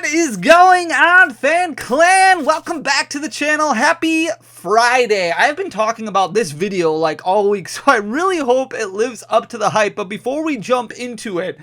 What is going on, Fan Clan? Welcome back to the channel. Happy Friday. I've been talking about this video like all week, so I really hope it lives up to the hype. But before we jump into it,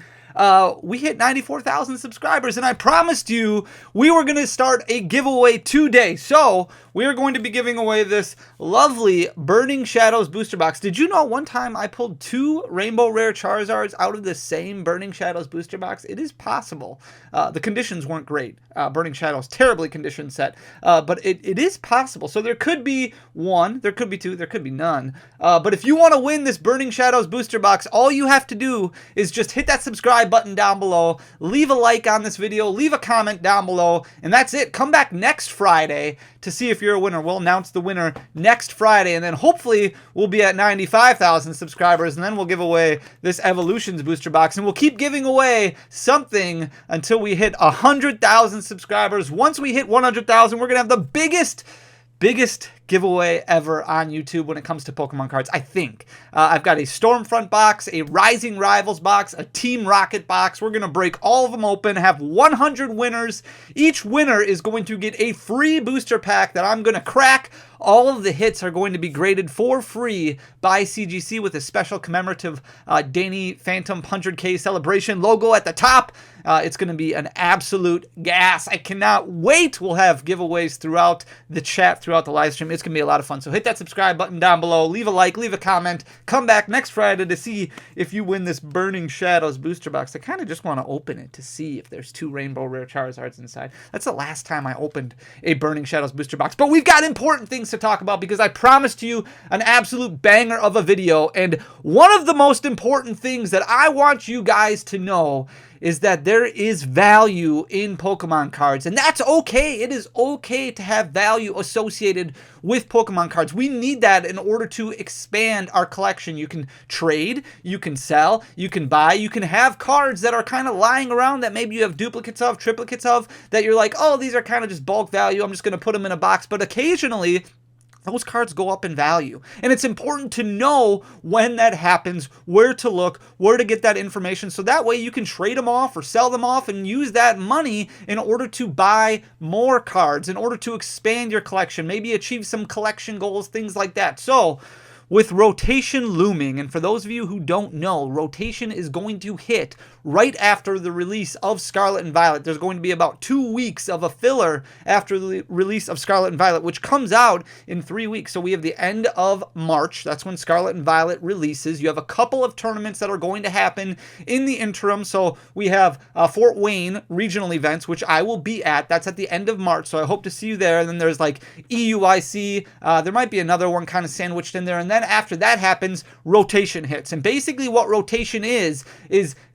we hit 94,000 subscribers, and I promised you we were going to start a giveaway today. So we are going to be giving away this lovely Burning Shadows booster box. Did you know one time I pulled 2 Rainbow Rare Charizards out of the same Burning Shadows booster box? It is possible. The conditions weren't great. Burning Shadows, terribly conditioned set, but it is possible. So there could be 1, there could be 2, there could be none. But if you want to win this Burning Shadows booster box, all you have to do is just hit that subscribe button down below, leave a like on this video, leave a comment down below, and that's it. Come back next Friday to see if you're a winner. We'll announce the winner next Friday, and then hopefully we'll be at 95,000 subscribers, and then we'll give away this Evolutions booster box, and we'll keep giving away something until we hit 100,000 subscribers. Once we hit 100,000, we're gonna have the biggest giveaway ever on YouTube when it comes to Pokemon cards, I think. I've got a Stormfront box, a Rising Rivals box, a Team Rocket box. We're going to break all of them open, have 100 winners. Each winner is going to get a free booster pack that I'm going to crack. All of the hits are going to be graded for free by CGC with a special commemorative Danny Phantump 100K celebration logo at the top. It's going to be an absolute gas. I cannot wait. We'll have giveaways throughout the chat, throughout the live stream. It's going to be a lot of fun. So hit that subscribe button down below. Leave a like, leave a comment. Come back next Friday to see if you win this Burning Shadows booster box. I kind of just want to open it to see if there's 2 Rainbow Rare Charizards inside. That's the last time I opened a Burning Shadows booster box. But we've got important things to talk about because I promised you an absolute banger of a video. And one of the most important things that I want you guys to know is that there is value in Pokemon cards, and that's okay. It is okay to have value associated with Pokemon cards. We need that in order to expand our collection. You can trade, you can sell, you can buy, you can have cards that are kind of lying around that maybe you have duplicates of, triplicates of, that you're like, oh, these are kind of just bulk value. I'm just going to put them in a box. But occasionally, those cards go up in value. And it's important to know when that happens, where to look, where to get that information, so that way you can trade them off or sell them off and use that money in order to buy more cards, in order to expand your collection, maybe achieve some collection goals, things like that. So, with rotation looming, and for those of you who don't know, rotation is going to hit right after the release of Scarlet and Violet. There's going to be about 2 weeks of a filler after the release of Scarlet and Violet, which comes out in 3 weeks. So we have the end of March. That's when Scarlet and Violet releases. You have a couple of tournaments that are going to happen in the interim. So we have Fort Wayne regional events, which I will be at. That's at the end of March. So I hope to see you there. And then there's like EUIC. There might be another one kind of sandwiched in there. And then after that happens, rotation hits. And basically what rotation is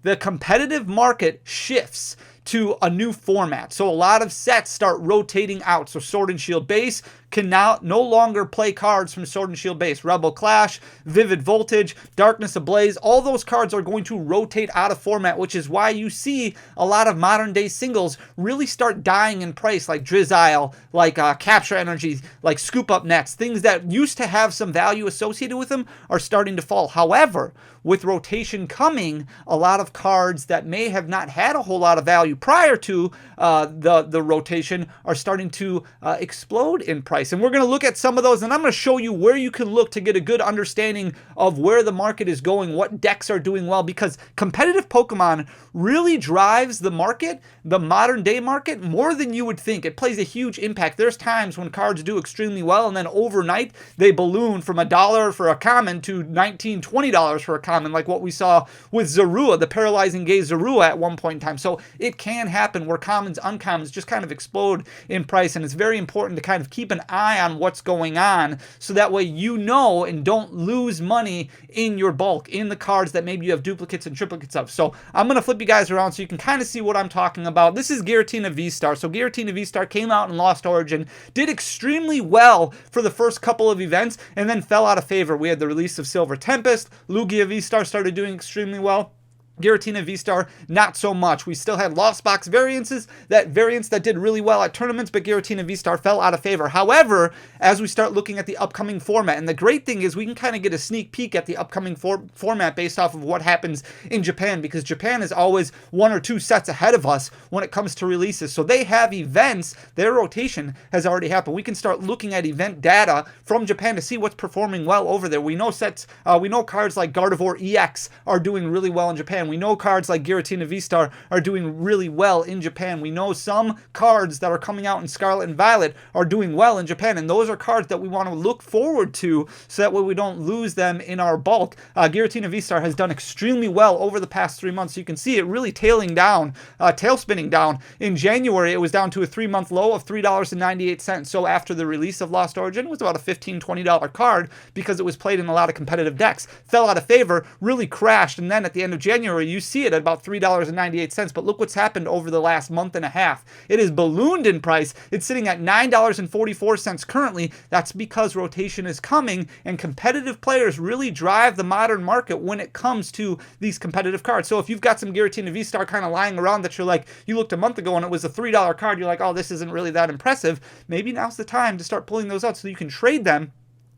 the competitive market shifts to a new format. So a lot of sets start rotating out. So Sword and Shield base can now no longer play cards from Sword and Shield base. Rebel Clash, Vivid Voltage, Darkness Ablaze, all those cards are going to rotate out of format, which is why you see a lot of modern day singles really start dying in price, like Drizzile, like Capture Energy, like Scoop Up Nets. Things that used to have some value associated with them are starting to fall. However, with rotation coming, a lot of cards that may have not had a whole lot of value prior to the rotation are starting to explode in price. And we're going to look at some of those, and I'm going to show you where you can look to get a good understanding of where the market is going, what decks are doing well, because competitive Pokemon really drives the market, the modern day market, more than you would think. It plays a huge impact. There's times when cards do extremely well, and then overnight they balloon from $1 for a common to $19, $20 for a common, like what we saw with Zorua, the Paralyzing Gaze Zorua at one point in time. So it can happen where commons, uncommons just kind of explode in price, and it's very important to kind of keep an eye on what's going on, so that way you know and don't lose money in your bulk, in the cards that maybe you have duplicates and triplicates of. So I'm going to flip you guys around so you can kind of see what I'm talking about. This is Giratina V-Star. So Giratina V-Star came out in Lost Origin, did extremely well for the first couple of events, and then fell out of favor. We had the release of Silver Tempest, Lugia V-Star started doing extremely well. Giratina V-Star, not so much. We still had Lost Box variants that did really well at tournaments, but Giratina V-Star fell out of favor. However, as we start looking at the upcoming format, and the great thing is we can kind of get a sneak peek at the upcoming format based off of what happens in Japan, because Japan is always 1 or 2 sets ahead of us when it comes to releases. So they have events, their rotation has already happened. We can start looking at event data from Japan to see what's performing well over there. We know we know cards like Gardevoir EX are doing really well in Japan. We know cards like Giratina V-Star are doing really well in Japan. We know some cards that are coming out in Scarlet and Violet are doing well in Japan, and those are cards that we want to look forward to so that way we don't lose them in our bulk. Giratina V-Star has done extremely well over the past 3 months. You can see it really tail spinning down. In January, it was down to a 3-month low of $3.98. So after the release of Lost Origin, it was about a $15, $20 card because it was played in a lot of competitive decks. Fell out of favor, really crashed, and then at the end of January, you see it at about $3.98, but look what's happened over the last month and a half. It is ballooned in price. It's sitting at $9.44 currently. That's because rotation is coming, and competitive players really drive the modern market when it comes to these competitive cards. So if you've got some Giratina V-Star kind of lying around that you're like, you looked a month ago and it was a $3 card, you're like, oh, this isn't really that impressive, maybe now's the time to start pulling those out so you can trade them,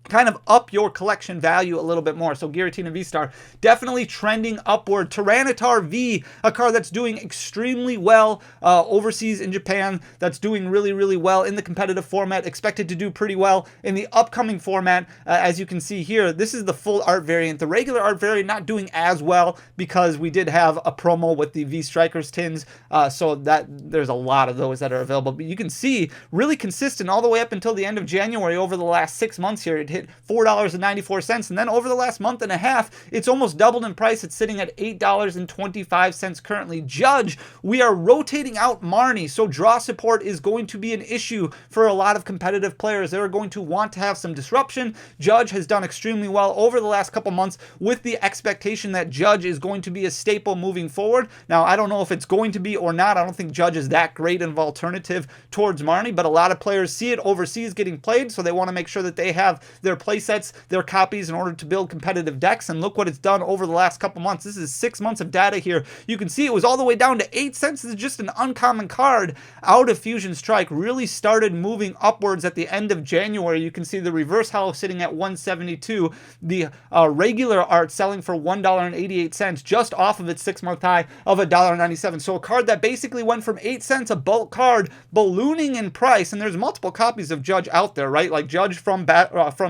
kind of up your collection value a little bit more. So Giratina V-Star definitely trending upward. Tyranitar V, a card that's doing extremely well overseas in Japan, that's doing really, really well in the competitive format, expected to do pretty well in the upcoming format. As you can see here, this is the full art variant. The regular art variant not doing as well because we did have a promo with the V-Strikers tins, so that there's a lot of those that are available. But you can see really consistent all the way up until the end of January over the last 6 months here. It hit $4.94, and then over the last month and a half, it's almost doubled in price. It's sitting at $8.25 currently. Judge, we are rotating out Marnie, so draw support is going to be an issue for a lot of competitive players. They're going to want to have some disruption. Judge has done extremely well over the last couple months with the expectation that Judge is going to be a staple moving forward. Now, I don't know if it's going to be or not. I don't think Judge is that great of an alternative towards Marnie, but a lot of players see it overseas getting played, so they want to make sure that they have their play sets, their copies in order to build competitive decks. And look what it's done over the last couple months. This is 6 months of data here. You can see it was all the way down to 8 cents. This is just an uncommon card out of Fusion Strike. Really started moving upwards at the end of January. You can see the reverse holo sitting at $1.72. The regular art selling for $1.88, just off of its 6-month high of $1.97. So a card that basically went from 8 cents, a bulk card, ballooning in price. And there's multiple copies of Judge out there, right? Like Judge from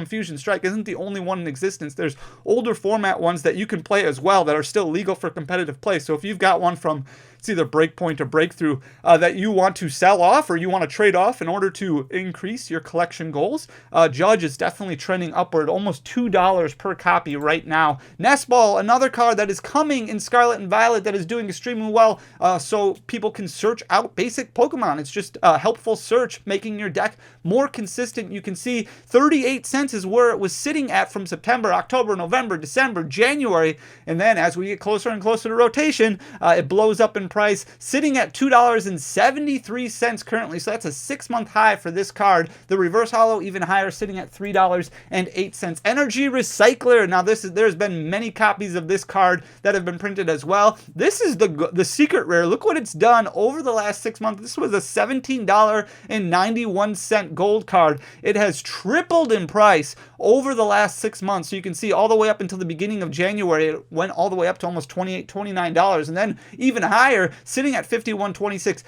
Fusion Strike isn't the only one in existence. There's older format ones that you can play as well that are still legal for competitive play. So if you've got one from, it's either Breakpoint or Breakthrough, that you want to sell off or you want to trade off in order to increase your collection goals, Judge is definitely trending upward, almost $2 per copy right now. Nestball, another card that is coming in Scarlet and Violet that is doing extremely well, so people can search out basic Pokemon. It's just a helpful search, making your deck more consistent. You can see 38 cents is where it was sitting at from September, October, November, December, January, and then as we get closer and closer to rotation, it blows up in price, sitting at $2.73 currently. So that's a 6-month high for this card. The reverse holo even higher, sitting at $3.08. Energy Recycler. Now there's been many copies of this card that have been printed as well. This is the secret rare. Look what it's done over the last 6 months. This was a $17.91 gold card. It has tripled in price over the last 6 months. So you can see all the way up until the beginning of January, it went all the way up to almost $28, $29, and then even higher, sitting at $51.26.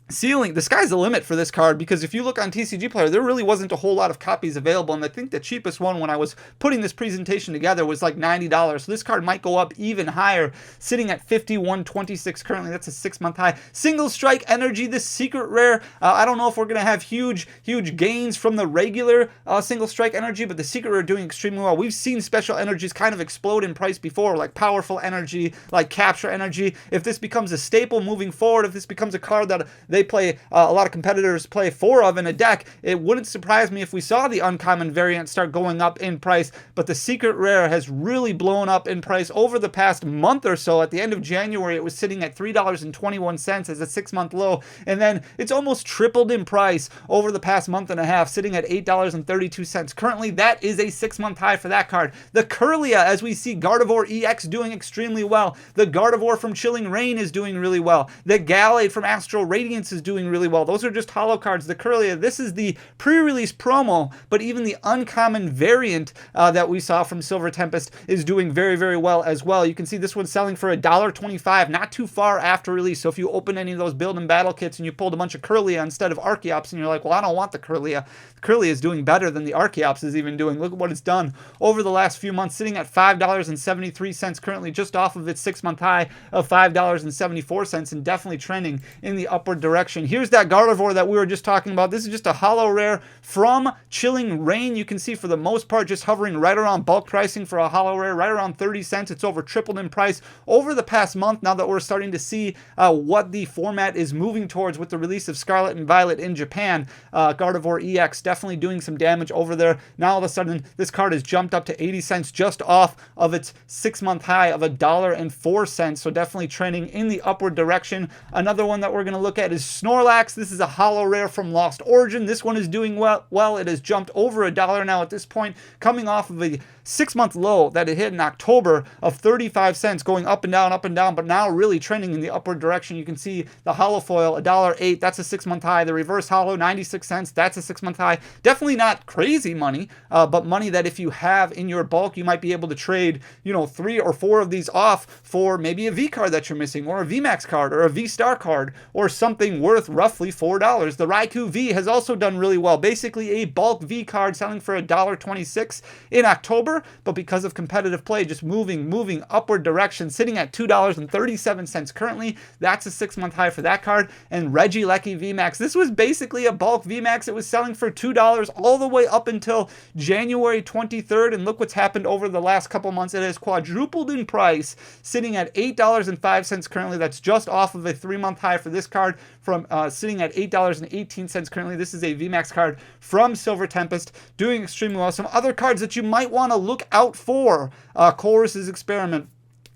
The sky's the limit for this card, because if you look on TCG Player, there really wasn't a whole lot of copies available, and I think the cheapest one when I was putting this presentation together was like $90. So this card might go up even higher, sitting at $51.26 currently. That's a 6-month high. Single Strike Energy, this secret rare. I don't know if we're going to have huge gains from the regular Single Strike Energy, but the secret rare doing extremely well. We've seen special energies kind of explode in price before, like Powerful Energy, like Capture Energy. If this becomes a staple moving forward, if this becomes a card that they play, a lot of competitors play 4 of in a deck. It wouldn't surprise me if we saw the uncommon variant start going up in price, but the secret rare has really blown up in price over the past month or so. At the end of January, it was sitting at $3.21 as a 6-month low, and then it's almost tripled in price over the past month and a half, sitting at $8.32. Currently, that is a 6-month high for that card. The Kirlia, as we see Gardevoir EX doing extremely well. The Gardevoir from Chilling Reign is doing really well. The Gallade from Astral Radiance is doing really well. Those are just holo cards. The Kirlia, this is the pre-release promo, but even the uncommon variant that we saw from Silver Tempest is doing very, very well as well. You can see this one's selling for $1.25, not too far after release. So if you open any of those build and battle kits and you pulled a bunch of Kirlia instead of Archeops and you're like, well, I don't want the Kirlia. The Kirlia is doing better than the Archeops is even doing. Look at what it's done over the last few months, sitting at $5.73 currently, just off of its 6-month high of $5.74, and definitely trending in the upward direction. Here's that Gardevoir that we were just talking about. This is just a holo rare from Chilling Reign. You can see for the most part just hovering right around bulk pricing for a holo rare, right around 30 cents. It's over tripled in price over the past month now that we're starting to see what the format is moving towards with the release of Scarlet and Violet in Japan. Gardevoir EX definitely doing some damage over there. Now all of a sudden this card has jumped up to 80 cents just off of its 6-month high of $1.04. So definitely trending in the upward direction. Another one that we're going to look at is Snorlax. This is a holo rare from Lost Origin. This one is doing well. It has jumped over $1 now at this point, coming off of a 6-month low that it hit in October of 35 cents, going up and down, but now really trending in the upward direction. You can see the holo foil, $1.08. That's a 6-month high. The reverse holo, 96 cents. That's a 6-month high. Definitely not crazy money, but money that if you have in your bulk, you might be able to trade, 3 or 4 of these off for maybe a V card that you're missing, or a VMAX card, or a V-Star card, or something worth roughly $4. The Raikou V has also done really well. Basically a bulk V card selling for $1.26 in October, but because of competitive play, just moving upward direction, sitting at $2.37 currently. That's a 6-month high for that card. And Regieleki VMAX, this was basically a bulk VMAX. It was selling for $2 all the way up until January 23rd, and look what's happened over the last couple months. It has quadrupled in price, sitting at $8.05 currently. That's just off of a 3-month high for this card, from sitting at $8.18 currently. This is a VMAX card from Silver Tempest, doing extremely well. Some other cards that you might want to look out for: Chorus's Experiment,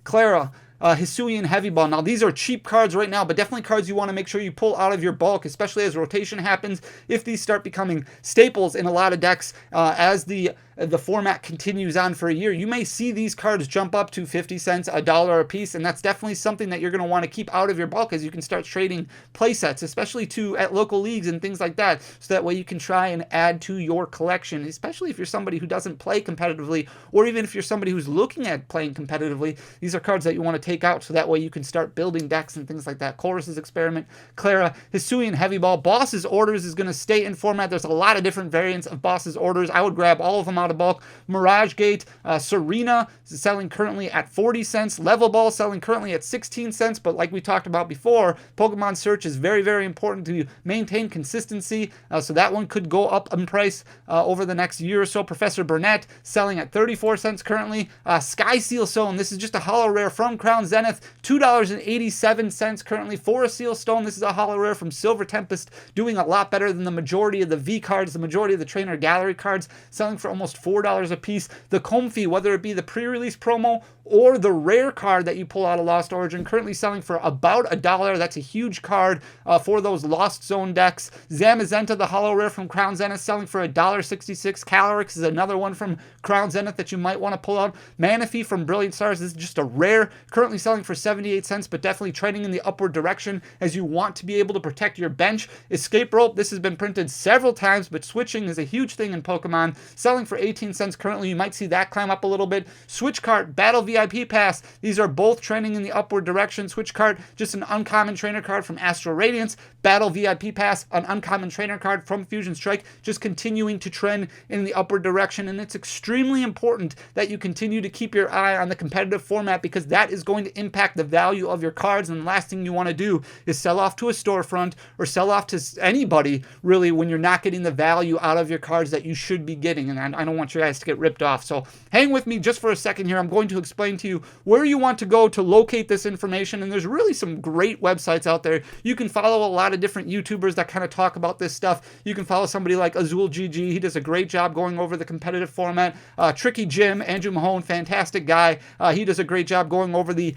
Clara, Hisuian Heavy Ball. Now, these are cheap cards right now, but definitely cards you want to make sure you pull out of your bulk, especially as rotation happens. If these start becoming staples in a lot of decks, as the format continues on for a year, you may see these cards jump up to 50 cents, $1 a piece, and that's definitely something that you're going to want to keep out of your bulk as you can start trading play sets, especially at local leagues and things like that, so that way you can try and add to your collection, especially if you're somebody who doesn't play competitively, or even if you're somebody who's looking at playing competitively. These are cards that you want to take out, so that way you can start building decks and things like that. Chorus's Experiment, Clara, Hisuian Heavy Ball. Boss's Orders is going to stay in format. There's a lot of different variants of Boss's Orders. I would grab all of them out of bulk. Mirage Gate, Serena is selling currently at 40 cents. Level Ball selling currently at 16 cents, but like we talked about before, Pokemon Search is very, very important to maintain consistency, so that one could go up in price over the next year or so. Professor Burnett selling at 34 cents currently. Sky Seal Stone, this is just a holo rare from Crown Zenith, $2.87 currently for a Seal Stone. This is a holo rare from Silver Tempest, doing a lot better than the majority of the V cards, the majority of the Trainer Gallery cards, selling for almost $4 a piece. The Comfey, whether it be the pre-release promo or the rare card that you pull out of Lost Origin, currently selling for about $1. That's a huge card for those Lost Zone decks. Zamazenta, the holo rare from Crown Zenith, selling for $1.66. Calyrex is another one from Crown Zenith that you might want to pull out. Manaphy from Brilliant Stars, this is just a rare, currently selling for 78 cents, but definitely trending in the upward direction as you want to be able to protect your bench. Escape Rope, this has been printed several times, but switching is a huge thing in Pokemon, selling for 18 cents currently. You might see that climb up a little bit. Switch Cart, Battle VIP Pass, these are both trending in the upward direction. Switch Cart, just an uncommon trainer card from Astral Radiance. Battle VIP Pass, an uncommon trainer card from Fusion Strike, just continuing to trend in the upward direction. And it's extremely important that you continue to keep your eye on the competitive format, because that is going to impact the value of your cards. And the last thing you want to do is sell off to a storefront or sell off to anybody, really, when you're not getting the value out of your cards that you should be getting. And I don't want you guys to get ripped off. So hang with me just for a second here. I'm going to explain to you where you want to go to locate this information. And there's really some great websites out there. You can follow a lot of different YouTubers that kind of talk about this stuff. You can follow somebody like Azul GG. He does a great job going over the competitive format. Tricky Jim, Andrew Mahone, fantastic guy. He does a great job going over the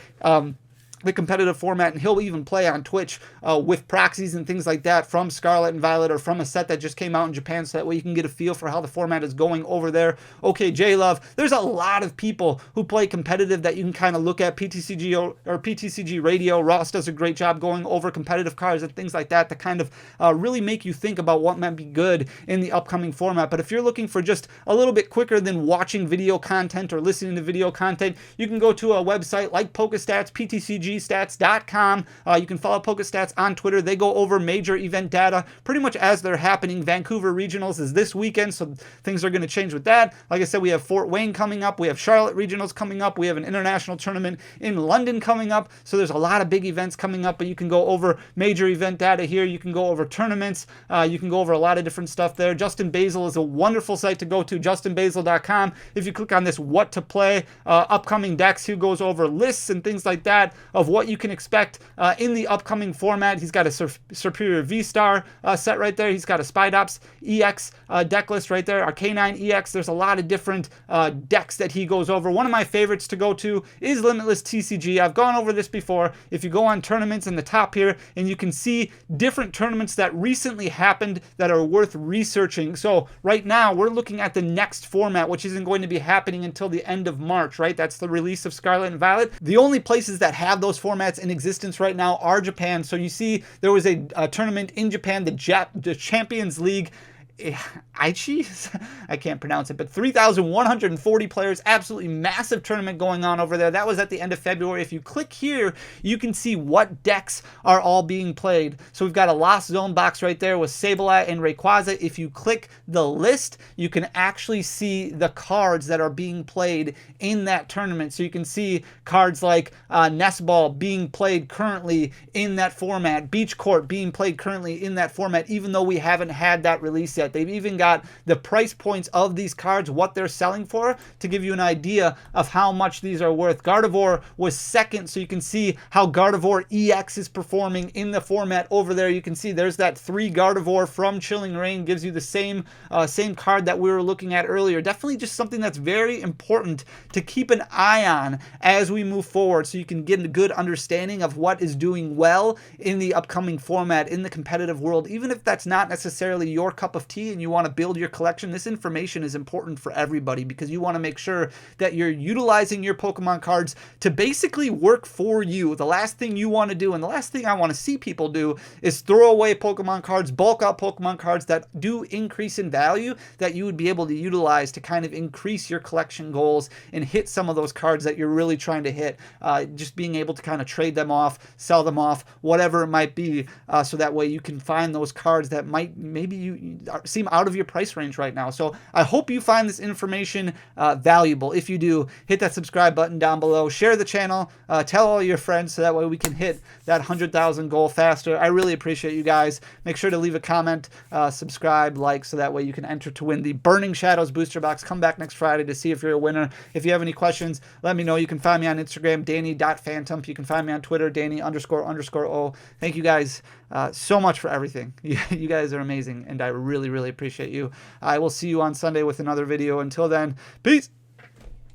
competitive format, and he'll even play on Twitch with proxies and things like that from Scarlet and Violet or from a set that just came out in Japan, so that way you can get a feel for how the format is going over there. Okay, J-Love, there's a lot of people who play competitive that you can kind of look at. PTCG or PTCG Radio, Ross does a great job going over competitive cards and things like that to kind of really make you think about what might be good in the upcoming format. But if you're looking for just a little bit quicker than watching video content or listening to video content, you can go to a website like PokeStats, PTCGstats.com. You can follow PokeStats on Twitter. They go over major event data pretty much as they're happening. Vancouver Regionals is this weekend, so things are going to change with that. Like I said, we have Fort Wayne coming up. We have Charlotte Regionals coming up. We have an international tournament in London coming up. So there's a lot of big events coming up, but you can go over major event data here. You can go over tournaments. You can go over a lot of different stuff there. Justin Basil is a wonderful site to go to, justinbasil.com. If you click on this what to play, upcoming decks, he goes over lists and things like that of what you can expect in the upcoming format. He's got a Superior V-Star set right there. He's got a Spidops EX deck list right there, our K9 EX. There's a lot of different decks that he goes over. One of my favorites to go to is Limitless TCG. I've gone over this before. If you go on tournaments in the top here, and you can see different tournaments that recently happened that are worth researching. So right now we're looking at the next format, which isn't going to be happening until the end of March, right? That's the release of Scarlet and Violet. The only places that have those formats in existence right now are Japan. So you see there was a tournament in Japan, the Champions League. Aichi? I can't pronounce it, but 3,140 players, absolutely massive tournament going on over there. That was at the end of February. If you click here, you can see what decks are all being played. So we've got a Lost Zone box right there with Sableye and Rayquaza. If you click the list, you can actually see the cards that are being played in that tournament. So you can see cards like Nest Ball being played currently in that format, Beach Court being played currently in that format, even though we haven't had that release yet. They've even got the price points of these cards, what they're selling for, to give you an idea of how much these are worth. Gardevoir was second, so you can see how Gardevoir EX is performing in the format over there. You can see there's that 3 Gardevoir from Chilling Reign, gives you the same card that we were looking at earlier. Definitely just something that's very important to keep an eye on as we move forward, so you can get a good understanding of what is doing well in the upcoming format, in the competitive world. Even if that's not necessarily your cup of tea and you want to build your collection, this information is important for everybody, because you want to make sure that you're utilizing your Pokemon cards to basically work for you. The last thing you want to do, and the last thing I want to see people do, is throw away Pokemon cards, bulk up Pokemon cards that do increase in value, that you would be able to utilize to kind of increase your collection goals and hit some of those cards that you're really trying to hit. Just being able to kind of trade them off, sell them off, whatever it might be, so that way you can find those cards that might maybe you seem out of your price range right now. So I hope you find this information valuable. If you do, hit that subscribe button down below, share the channel, tell all your friends, so that way we can hit that 100,000 goal faster. I really appreciate you guys. Make sure to leave a comment, subscribe, like, so that way you can enter to win the Burning Shadows booster box. Come back next Friday to see if you're a winner. If you have any questions, let me know. You can find me on Instagram, Danny.Phantump. You can find me on Twitter, Danny__O. Thank you guys so much for everything. You guys are amazing, and I really, really appreciate you. I will see you on Sunday with another video. Until then, peace.